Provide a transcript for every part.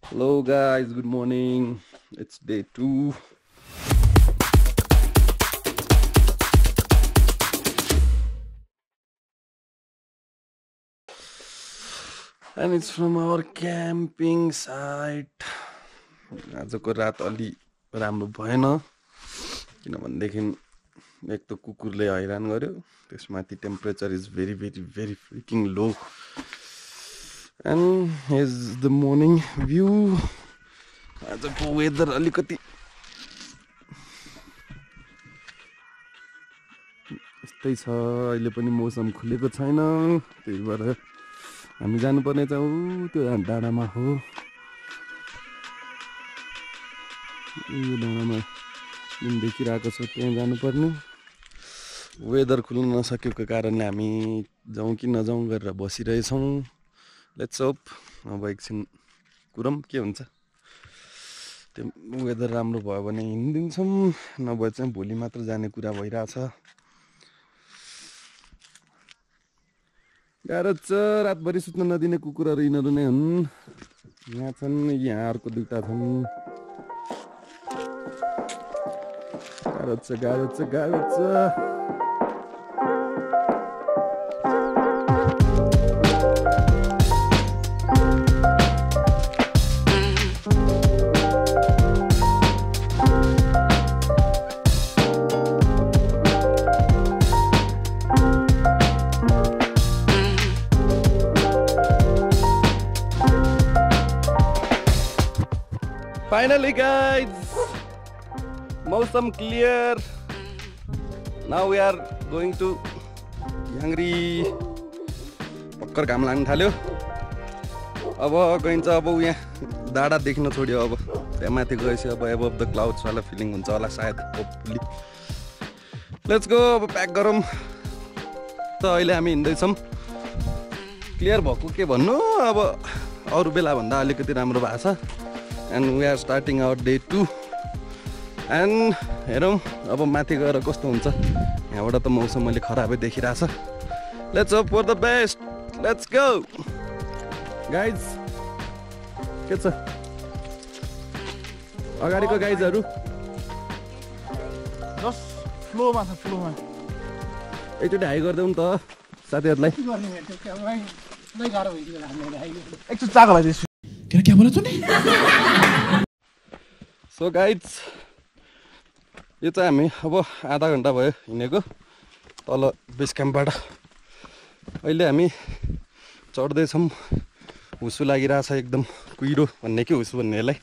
Hello guys, good morning. It's day 2. And it's from our camping site. आजको रात अलि राम्रो भएन किनभनेदेखि एक त कुकुरले हैरान गर्यो, त्यसमाथि temperature is very freaking low. And here's the morning view. आजको वेदर अलिकति यस्तै छ, अहिले पनि मौसम खुलेको छैन, त्यही भएर हामी जानुपर्ने चाहिँ त्यो डाँडामा हो। यो डाँडामा जुन देखिरहेको छ त्यहाँ जानुपर्ने। वेदर खुल्न नसकेको कारणले हामी जाउँ कि नजाउँ गरेर बसिरहेछौँ। लेट्स होप अब एकछिन कुरम के हुन्छ। त्यो वेदर राम्रो भयो भने हिँडिदिन्छौँ, नभए चाहिँ भोलि मात्र जाने कुरा भइरहेछ। गाह्रो छ, रातभरि सुत्न नदिने कुकुरहरू यिनीहरू नै हुन्। यहाँ छन्, यहाँ अर्को दुईटा छन्। गाह्रो छ। Finally guys, मौसम clear. Now we are going to Yangri. पक्कर घाम लाग्न थाल्यो। अब गइन्छ, अब यहाँ डाँडा देख्न छोड्यो। अब त्यहाँ माथि गएपछि अब एबभ द क्लाउड्स वाला फिलिङ हुन्छ होला सायद, होपफुली। लेट्स गो, अब प्याक गरौँ। त अहिले हामी हिँड्दैछौँ। क्लियर भएको के भन्नु, अब अरू बेला भन्दा अलिकति राम्रो भएको छ। And we are starting our day 2. And हेरौँ अब माथि गएर कस्तो हुन्छ। यहाँबाट त मौसम अलि खराबै देखिरहेछ। Let's hope for the best. Let's go guys. के छ अगाडिको गाइजहरू? जस्ट फ्लोमा छ, फ्लोमा। एकचोटि हाई गरिदेऊ नि त साथीहरूलाई। एकचोटि चाको भइदिएछु। क्या बोला तूने? सो गाइज, यो चाहिँ हामी अब आधा घन्टा भयो हिँडेको तल बेस क्याम्पबाट। अहिले हामी चढ्दैछौँ। हुसु लागिरहेछ एकदम, कुहिरो भन्ने कि हुसु भन्नेलाई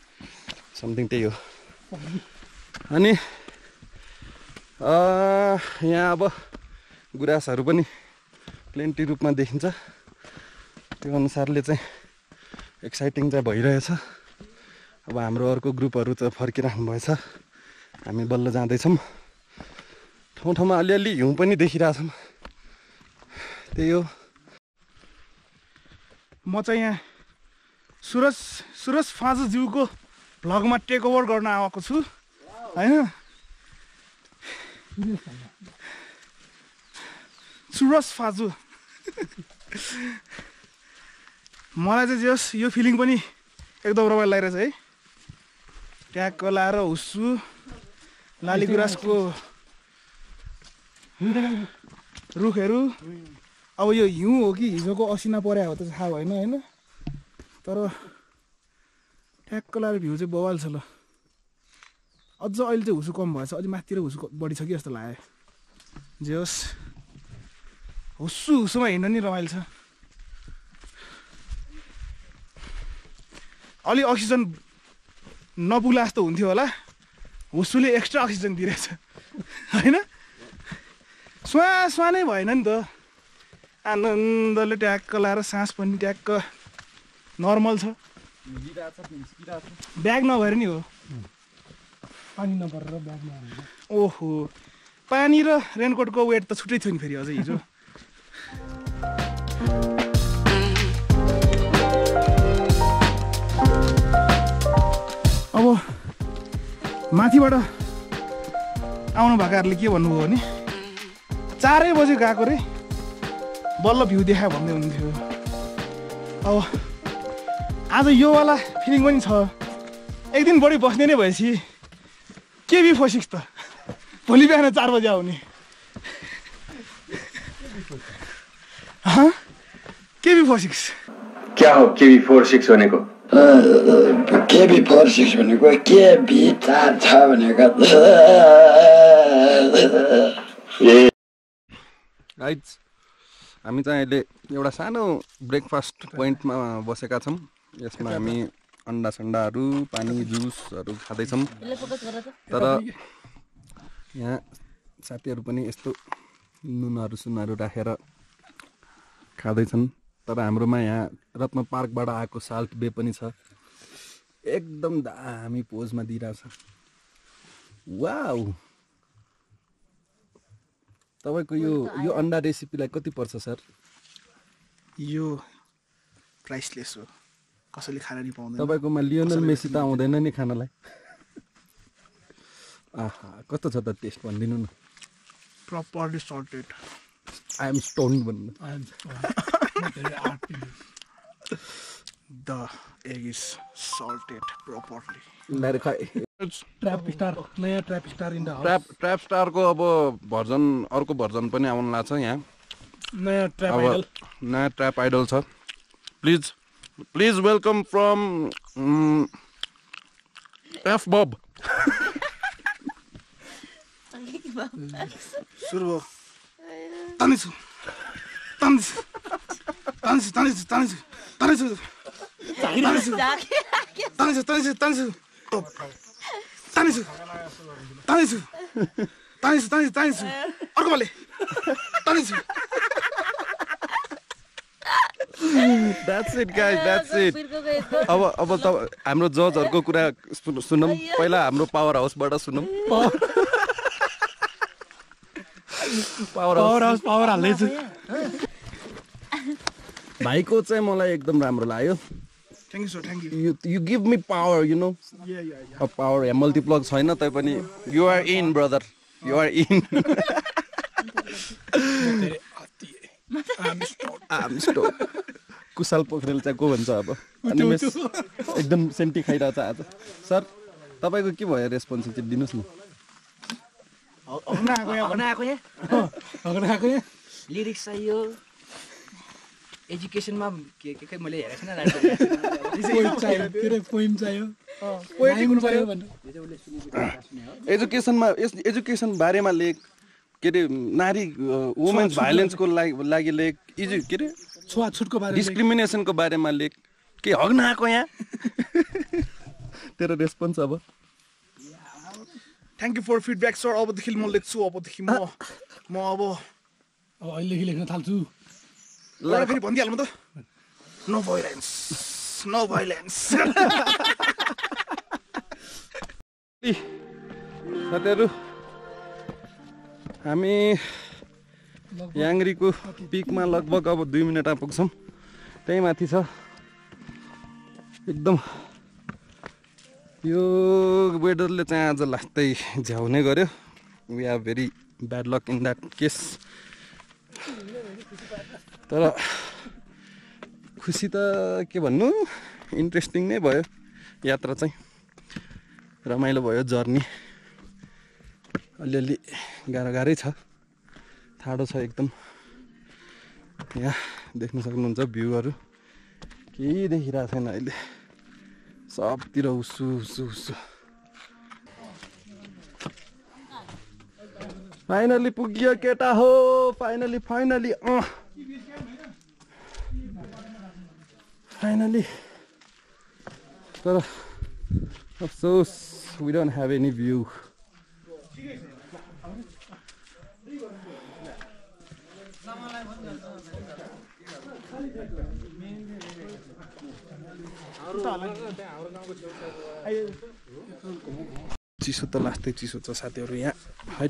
समथिङ त्यही हो। अनि यहाँ अब गुराँसहरू पनि प्लेन्टी रूपमा देखिन्छ। त्यो अनुसारले चाहिँ एक्साइटिङ चाहिँ भइरहेछ। अब हाम्रो अर्को ग्रुपहरू त फर्किराख्नु भएछ, हामी बल्ल जाँदैछौँ। ठाउँ ठाउँमा अलिअलि हिउँ पनि देखिरहेछौँ, त्यही हो। म चाहिँ यहाँ सुरज फाजुज्यूको भ्लगमा टेक ओभर गर्न आएको छु होइन। सुरज फाजु मलाई चाहिँ जस यो फिलिङ पनि एकदम रमाइलो लागिरहेछ है। ट्याक्क लाएर हुस्सु लाली गुराँसको रुखहरू। अब यो हिउँ हो कि हिजोको असिना पर्या हो त थाहा भएन होइन, तर ट्याक्क लाएर भ्यू चाहिँ बवाल छ। ल अझ अहिले चाहिँ हुसु कम भएछ, अझै माथितिर हुसु बढी छ कि जस्तो लाग्यो। जे होस्, हुस्सुमा हिँड्न नि रमाइलो छ। अलि अक्सिजन नपुग्ला जस्तो हुन्थ्यो होला, हुस्सुले एक्स्ट्रा अक्सिजन दिइरहेछ होइन। स्वास नै भएन नि त, आनन्दले ट्याक्क लाएर सास पनि ट्याक्क नर्मल छ। ब्याग नभएर नि हो, पानी नपरेर ब्याग नभएर। ओहो, पानी र रेनकोटको वेट त छुट्टै थियो नि फेरि अझै हिजो। अब माथिबाट आउनु भएकाहरूले के भन्नुभयो भने 4 बजे गएको रे, बल्ल भ्यू देखायो भन्दै हुनुहुन्थ्यो। अब आज यो वाला फिलिङ पनि छ एक दिन बढी बस्ने नै भएपछि केबी 46 त भोलि बिहान 4 बजे आउने केबी 46 क्या हो KB46 भनेको KB46 भनेको KB4 छ भनेको गाइज हामी चाहिँ अहिले एउटा सानो ब्रेकफास्ट पोइन्टमा बसेका छौँ यसमा हामी अन्डा सन्डाहरू पानी जुसहरू खाँदैछौँ तर यहाँ साथीहरू पनि यस्तो नुनहरू सुनहरू राखेर खाँदैछन् तर हाम्रोमा यहाँ रत्न पार्कबाट आएको साल्ट बे पनि छ एकदम दामी पोजमा दिइरहेछ वाउ तपाईको यो अन्डा रेसिपीलाई कति पर्छ सर यो प्राइसलेस हो कसैले खान नि पाउँदैन तपाईकोमा लियोनल मेसी त आउँदैन नि खानलाई आहा कस्तो छ त टेस्ट भनिदिनु न properly salted I am stoned भन्नु the egg is salted properly लाएर खाए ट्र्याप स्टार नयाँ trap star in the trap स्टारको अब भर्जन अर्को भर्जन पनि आउन लाग्छ यहाँ नयाँ ट्र्याप अब आइडल नयाँ ट्र्याप आइडल छ प्लिज वेलकम फ्रम एफ बब सुरु भयो तानिछु तानिछु तानिछु तानिछु तानिछु तानिछु तानिछु तानिछु तानिछु तानिछु तानिछु तानिछु तानिछु तानिछु तानिछु अर्को पाले तानिछु That's it guys, that's it. अब त हाम्रो जजहरुको कुरा सुनौं पहिला हाम्रो पावर हाउसबाट सुनौं पावर हाल्दैछु भाइको चाहिँ मलाई एकदम राम्रो लाग्यो thank you sir thank you you give me power you know या पावर या मल्टिप्लग छैन तै पनि you are in brother you are in I'm stoked कुशल पोखरेल चाहिँ को भन्छ अब अनि एकदम सेन्टी खाइरहेछ आज सर तपाईको के भयो रेस्पोन्स चाहिँ दिनुस् न लिरिक्स चाहियो एजुकेसनमा के मैले हेरेको छैन पोइम चाहियो एजुकेसनमा एजुकेसन बारेमा लेख के अरे नारी वुमेन्स भाइलेन्सको लागि लेख के अरे छुवाछुटको बारेमा डिस्क्रिमिनेसनको बारेमा लेख के हग्न आएको यहाँ तेरो रेस्पोन्स अब thank you for feedback sir अबदेखि म लेख्छु अबदेखि म अब अहिलेदेखि लेख्न थाल्छु ल फेरि भनिदिहाल्नु त नो भाइलेन्स साथीहरू हामी याङ्रीको पिकमा लगभग अब 2 मिनेटमा पुग्छौँ त्यही माथि छ एकदम यो वेदरले चाहिँ आज लास्टै झ्याउने गर्यो we are very bad luck in that case तर खुसी त के भन्नु इन्ट्रेस्टिङ नै भयो यात्रा चाहिँ रमाइलो भयो जर्नी अलिअलि गाह्रै छ ठाडो छ एकदम यहाँ देख्न सक्नुहुन्छ भ्यूहरू केही देखिरहेको छैन अहिले सबतिर उसु फाइनली पुग्यो केटा हो फाइनली तर अफसोस we don't have any view चिसो त लास्टै चिसो छ साथीहरू यहाँ है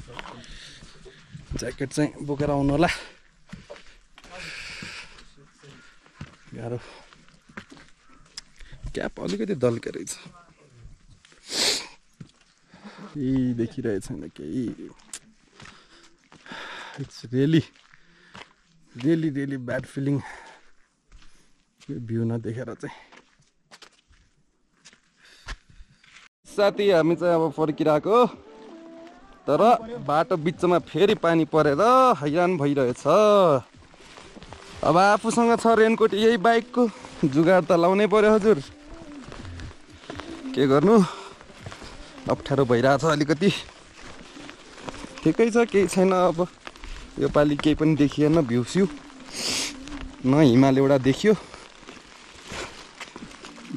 ज्याकेट चाहिँ बोकेर आउनु होला गाह्रो क्याप अलिकति दल्के रहेछ केही देखिरहेको छैन केही इट्स रियली ब्याड फिलिङ यो भ्यू नदेखेर चाहिँ साथी हामी चाहिँ अब फर्किरहेको तर बाटो बिचमा फेरि पानी परेर हैरान भइरहेछ। अब आफूसँग छ रेनकोट, यही बाइकको जुगाड त लाउनै पर्यो हजुर। के गर्नु, अप्ठ्यारो भइरहेछ अलिकति। ठिकै छ, केही छैन। अब यो पालि केही पनि देखिएन, भ्यू न हिमाल एउटा देखियो।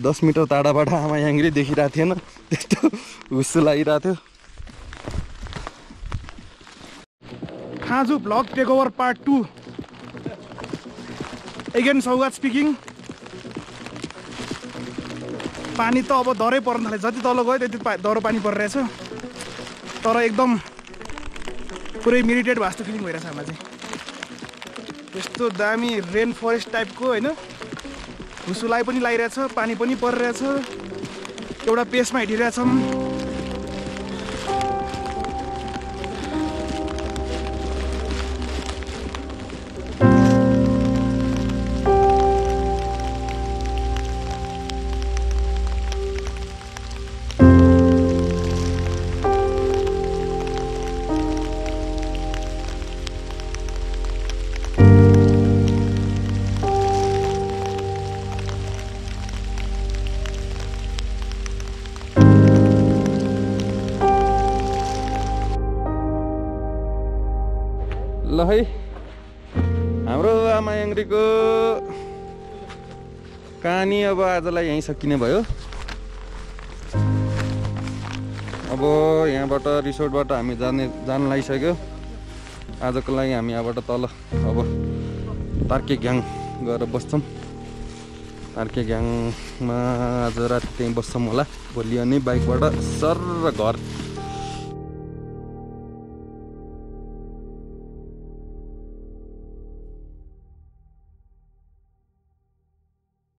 10 मिटर टाढाबाट आमा याङ्ग्री देखिरहेको थिएन, त्यस्तो हुस्सु लागिरहेको थियो। Khaju vlog take over part 2 again Saugat speaking. पानी त अब डरै पर्न थाल्यो, जति तल गयो त्यति डह्रो पानी परिरहेछ। तर एकदम पुरै मेडिटेट भएको जस्तो फिलिङ भइरहेछ हामीलाई चाहिँ। यस्तो दामी रेन फरेस्ट टाइपको होइन, हुसुलाई पनि लागिरहेछ, पानी पनि परिरहेछ, एउटा पेसमा हिँडिरहेछौँ। ल है, हाम्रो आमा याङ्ग्रीको कहानी अब आजलाई यहीँ सकिने भयो। अब यहाँबाट रिसोर्टबाट हामी जान लागिसक्यो। आजको लागि हामी यहाँबाट तल अब तार्केग्याङ गएर बस्छौँ। तार्केग्याङमा आज राति त्यहीँ बस्छौँ होला। भोलि अनि बाइकबाट सर घर